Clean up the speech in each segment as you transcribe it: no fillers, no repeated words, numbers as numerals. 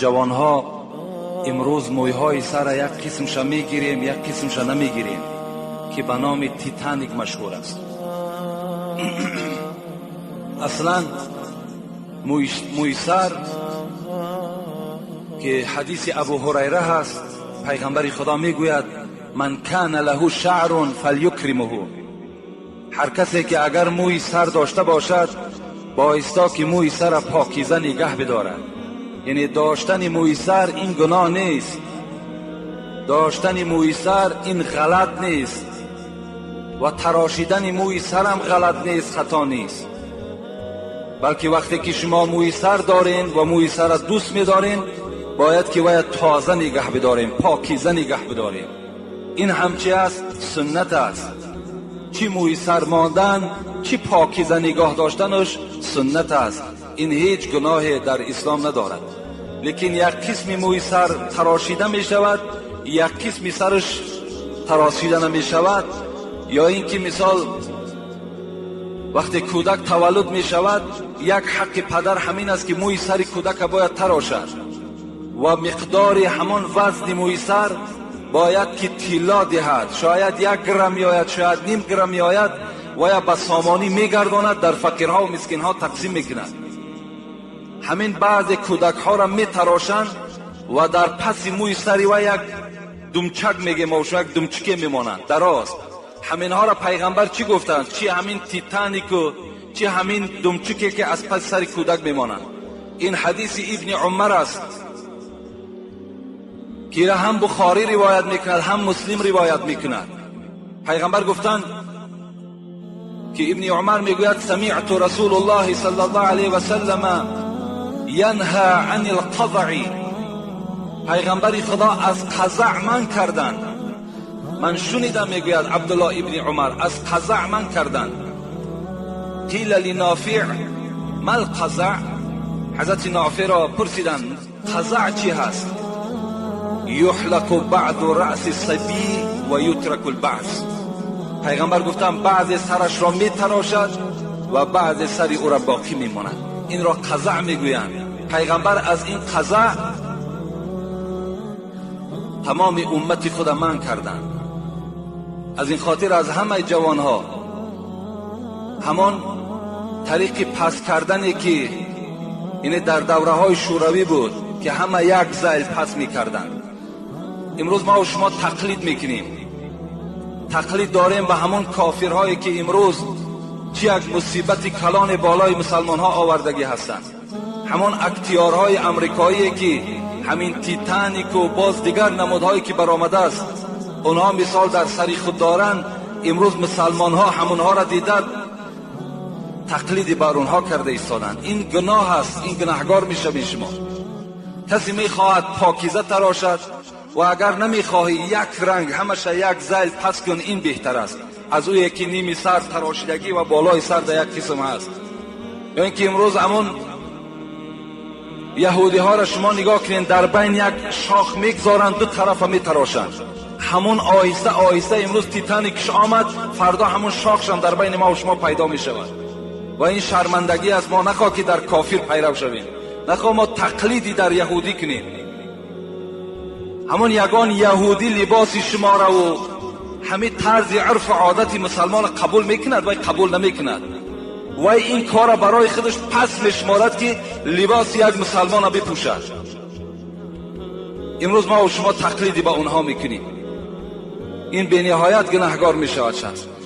جوانها امروز مویهای سر یک قسمش میگیریم، یک قسمش نمیگیریم که به نام تیتانیک مشهور است. اصلا موی سر که حدیث ابو هریره هست، پیغمبر خدا میگوید من کان له شعر فلیکرمه، هر کسی که اگر موی سر داشته باشد بایستا که موی سر پاکیزه نگه بدارد. یعنی داشتن موی سر این گناه نیست، داشتن موی سر این غلط نیست و تراشیدن موی سر هم غلط نیست، خطا نیست، بلکه وقتی که شما موی سر دارین و موی سر دوست می‌دارین باید که باید تازه نگه بداریم، پاکیزه نگه بداریم. این همچی است، سنت است. چی موی سر ماندن چی پاکیزه نگاه داشتنش سنت است. این هیچ گناه در اسلام ندارد. لیکن یک قسم موی سر تراشیده می شود، یک قسم سرش تراشیده نمی شود. یا اینکه مثال وقتی کودک تولد می شود یک حق پدر همین است که موی سر کودک باید تراشد و مقدار همان وزن موی سر باید که طلا دهد، شاید 1 گرم یاید، شاید نیم گرم یاید و یا به سامانی میگرداند، در فقیرها و مسکینها تقسیم میکند. همین بعض کودک ها را میتراشند و در پس موی سری و یک دمچک میگیم و یک دمچکه میمانند دراز. همین ها را پیغمبر چی گفتند؟ چی همین تیتانیک و چی همین دمچکه که از پس سر کودک میمانند. این حدیث ابن عمر است که هم بخاری روایت میکند هم مسلم روایت میکند. پیغمبر گفتند که ابن عمر میگوید سمعت رسول الله صلی الله علیه و سلم ینهى عن القضع، پیغمبر خدا از قضع من کردند. من شنیدم، میگوید عبدالله ابن عمر، از قضع من کردند. قیل لنافع ما القضع، حضرت نافع را پرسیدند قضع چی هست؟ یحلق بعض رأس الصبی و یترک البعض، پیغمبر گفتند بعض سرش را می تراشد و بعض سری او را باقی می ماند. این را قضع می گویند. پیغمبر از این قضع تمام امت خود من کردند. از این خاطر از همه جوانها همان طریق پس کردنی که این در دوره های شوروی بود که همه یک زیل پس می کردند، امروز ما و شما تقلید میکنیم، تقلید داریم به همون کافرهایی که امروز چی یک مصیبت کلان بالای مسلمان ها آوردگی هستند. همون اکتیارهای امریکایی که همین تیتانیک و باز دیگر نمودهایی که برآمده است اونها مثال در سری خود دارند. امروز مسلمان ها همونها را دیدند تقلید بر اونها کرده ایستادند. این گناه است، این گناهگار میشه شما. کسی میخواهد پاکیزه تراشد و اگر نمیخواهی یک رنگ همشه یک زیل پس کن، این بهتر است از او یکی نیمی سر تراشیدگی و بالای سر در یک قسم هست. یا اینکه امروز همون یهودی ها را شما نگاه کنین، در بین یک شاخ میگذارند دو طرف میتراشند. همون آهسته آهسته امروز تیتانیکش آمد، فردا همون شاخش هم در بین ما و شما پیدا میشود. و این شرمندگی از ما، نخواه که در کافر پیرو شویم، نخواه ما تقلیدی در یهودی کنیم. همون یگان یهودی لباس شما را و همین طرز عرف و عادت مسلمان قبول میکند و قبول نمیکند و این کار برای خودش پس میشمارد که لباس یک مسلمان را بپوشد. امروز ما و شما تقلیدی با اونها میکنیم. این به نهایت گناهگار میشود.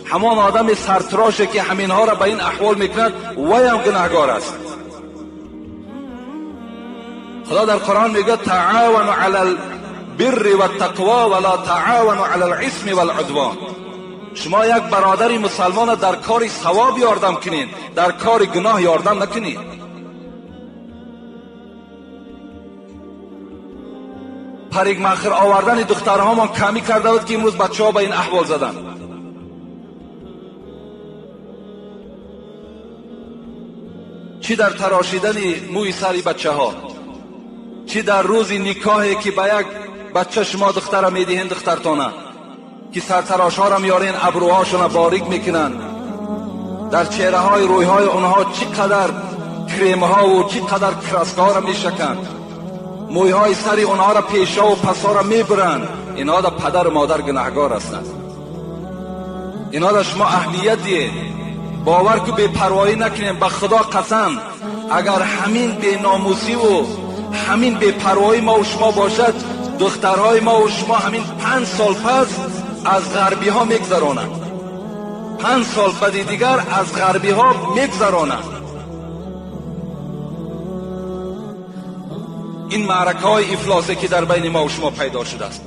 همان آدم سرتراشه که همینها را به این احوال میکند وی هم گناهگار است. خدا در قرآن میگه تعاونوا علی البر والتقوى ولا تعاونوا علی الاثم والعدوان. شما یک برادری مسلمان در کار ثواب یاردم کنین، در کار گناه یاردم نکنین. پریگ مخر آوردن دخترها ما کمی کرده بود که امروز بچه ها به این احوال زدن. چی در تراشیدن موی سری بچه ها، چی در روز نکاحی که به یک بچه شما دختر میدهین، دخترتانه که سرتراش ها را میارین، ابروهاشون باریک میکنن، در چهره های روی های اونها چقدر کریم ها و چقدر کراسکه ها را میشکن. مویهای سری اونها را پیشا و پسا را میبرند. اینها را پدر و مادر گناهگار هستند. اینها را شما اهمیت دید. باور که بے پروایی نکنیم. به خدا قسم اگر همین بے ناموسی و همین بے پروایی ما و شما باشد، دخترهای ما و شما همین 5 سال پس از غربی ها میگذرانند. 5 سال بعد دیگر از غربی ها میگذرانند. این معرکه های افلاسی که در بین ما و شما پیدا شده است.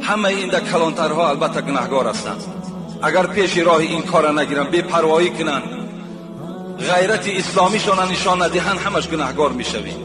همه این در کلانترها البته گناهگار هستند. اگر پیش راه این کار نگیرن، بے پروایی کنن، غیرت اسلامیشان نشان ندهند، همش گناهگار میشویم.